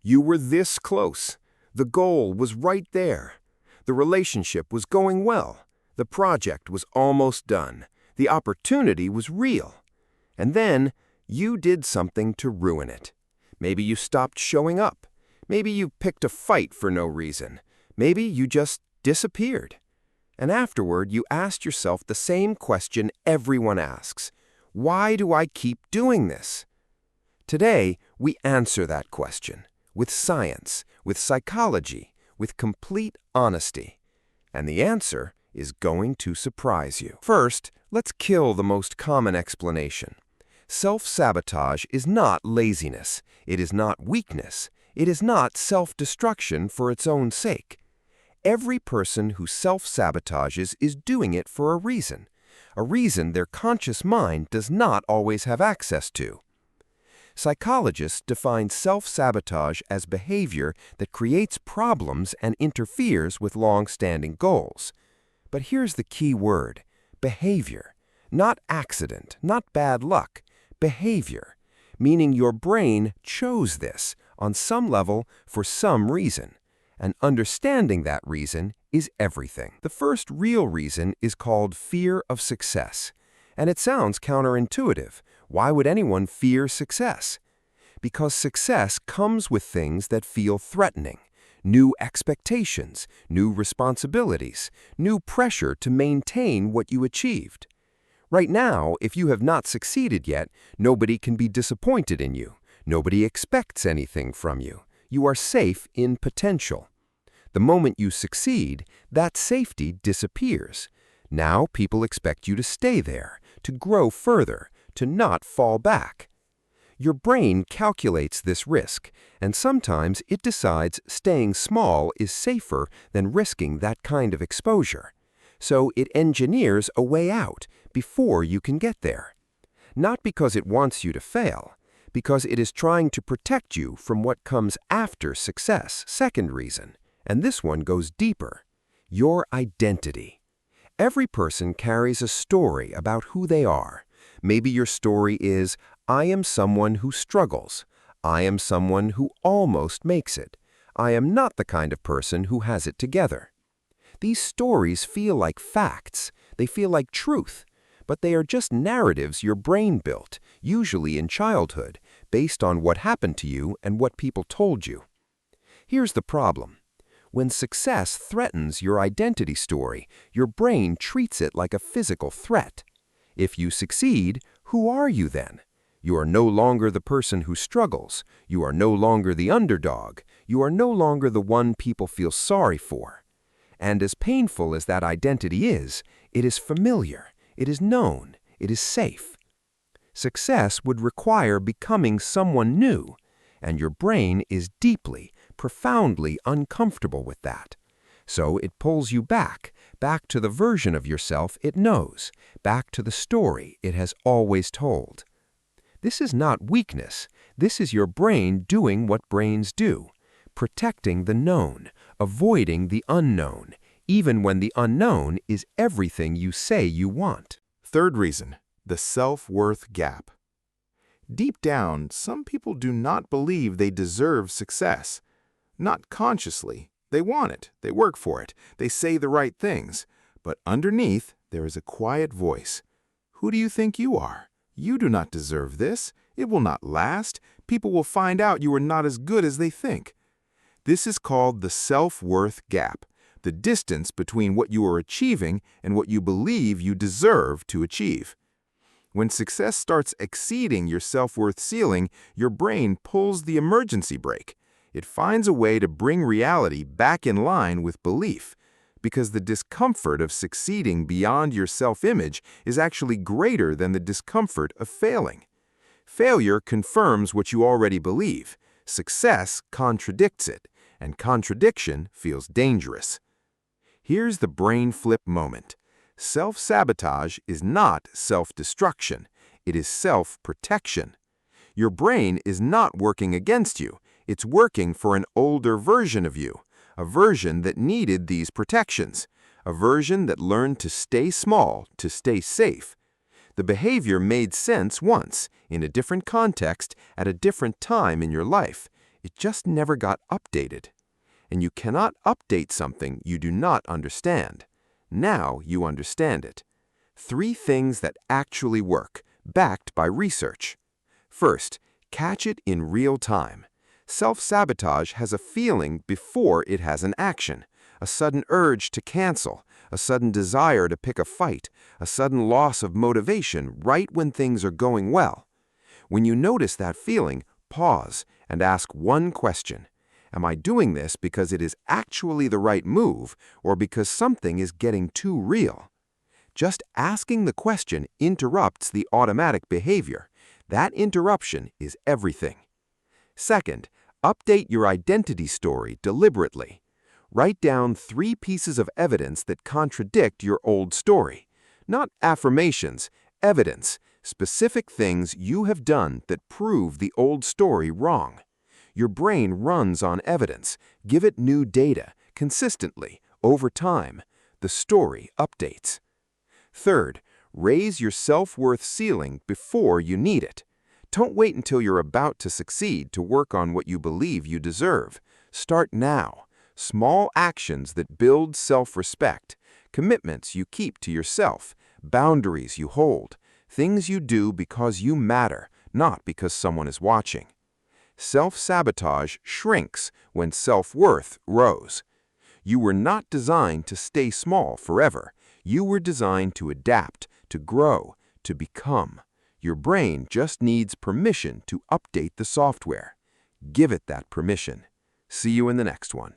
You were this close. The goal was right there. The relationship was going well. The project was almost done. The opportunity was real. And then you did something to ruin it. Maybe you stopped showing up. Maybe you picked a fight for no reason. Maybe you just disappeared. And afterward, you asked yourself the same question everyone asks. Why do I keep doing this? Today, we answer that question with science, with psychology, with complete honesty. And the answer is going to surprise you. First, let's kill the most common explanation. Self-sabotage is not laziness. It is not weakness. It is not self-destruction for its own sake. Every person who self-sabotages is doing it for a reason their conscious mind does not always have access to. Psychologists define self-sabotage as behavior that creates problems and interferes with long-standing goals. But here's the key word: behavior. Not accident, not bad luck. Behavior, meaning your brain chose this on some level for some reason. And understanding that reason is everything. The first real reason is called fear of success. And it sounds counterintuitive. Why would anyone fear success? Because success comes with things that feel threatening. New expectations, new responsibilities, new pressure to maintain what you achieved. Right now, if you have not succeeded yet, nobody can be disappointed in you. Nobody expects anything from you. You are safe in potential. The moment you succeed, that safety disappears. Now people expect you to stay there, to grow further, to not fall back. Your brain calculates this risk, and sometimes it decides staying small is safer than risking that kind of exposure. So it engineers a way out before you can get there. Not because it wants you to fail, because it is trying to protect you from what comes after success. Second reason, and this one goes deeper: your identity. Every person carries a story about who they are. Maybe your story is, I am someone who struggles. I am someone who almost makes it. I am not the kind of person who has it together. These stories feel like facts. They feel like truth. But they are just narratives your brain built, usually in childhood, based on what happened to you and what people told you. Here's the problem. When success threatens your identity story, your brain treats it like a physical threat. If you succeed, who are you then? You are no longer the person who struggles. You are no longer the underdog. You are no longer the one people feel sorry for. And as painful as that identity is, it is familiar. It is known. It is safe. Success would require becoming someone new, and your brain is deeply, profoundly uncomfortable with that. So it pulls you back to the version of yourself it knows, back to the story it has always told. This is not weakness. This is your brain doing what brains do, protecting the known, avoiding the unknown, even when the unknown is everything you say you want. Third reason, the self-worth gap. Deep down, some people do not believe they deserve success. Not consciously. They want it. They work for it. They say the right things. But underneath, there is a quiet voice. Who do you think you are? You do not deserve this. It will not last. People will find out you are not as good as they think. This is called the self-worth gap, the distance between what you are achieving and what you believe you deserve to achieve. When success starts exceeding your self-worth ceiling, your brain pulls the emergency brake. It finds a way to bring reality back in line with belief, because the discomfort of succeeding beyond your self-image is actually greater than the discomfort of failing. Failure confirms what you already believe. Success contradicts it, and contradiction feels dangerous. Here's the brain flip moment. Self-sabotage is not self-destruction. It is self-protection. Your brain is not working against you. It's working for an older version of you, a version that needed these protections, a version that learned to stay small, to stay safe. The behavior made sense once, in a different context, at a different time in your life. It just never got updated. And you cannot update something you do not understand. Now you understand it. 3 things that actually work, backed by research. First, catch it in real time. Self-sabotage has a feeling before it has an action, a sudden urge to cancel, a sudden desire to pick a fight, a sudden loss of motivation right when things are going well. When you notice that feeling, pause and ask one question. Am I doing this because it is actually the right move or because something is getting too real? Just asking the question interrupts the automatic behavior. That interruption is everything. Second, update your identity story deliberately. Write down 3 pieces of evidence that contradict your old story. Not affirmations, evidence, specific things you have done that prove the old story wrong. Your brain runs on evidence. Give it new data, consistently, over time. The story updates. Third, raise your self-worth ceiling before you need it. Don't wait until you're about to succeed to work on what you believe you deserve. Start now. Small actions that build self-respect, commitments you keep to yourself, boundaries you hold, things you do because you matter, not because someone is watching. Self-sabotage shrinks when self-worth grows. You were not designed to stay small forever. You were designed to adapt, to grow, to become. Your brain just needs permission to update the software. Give it that permission. See you in the next one.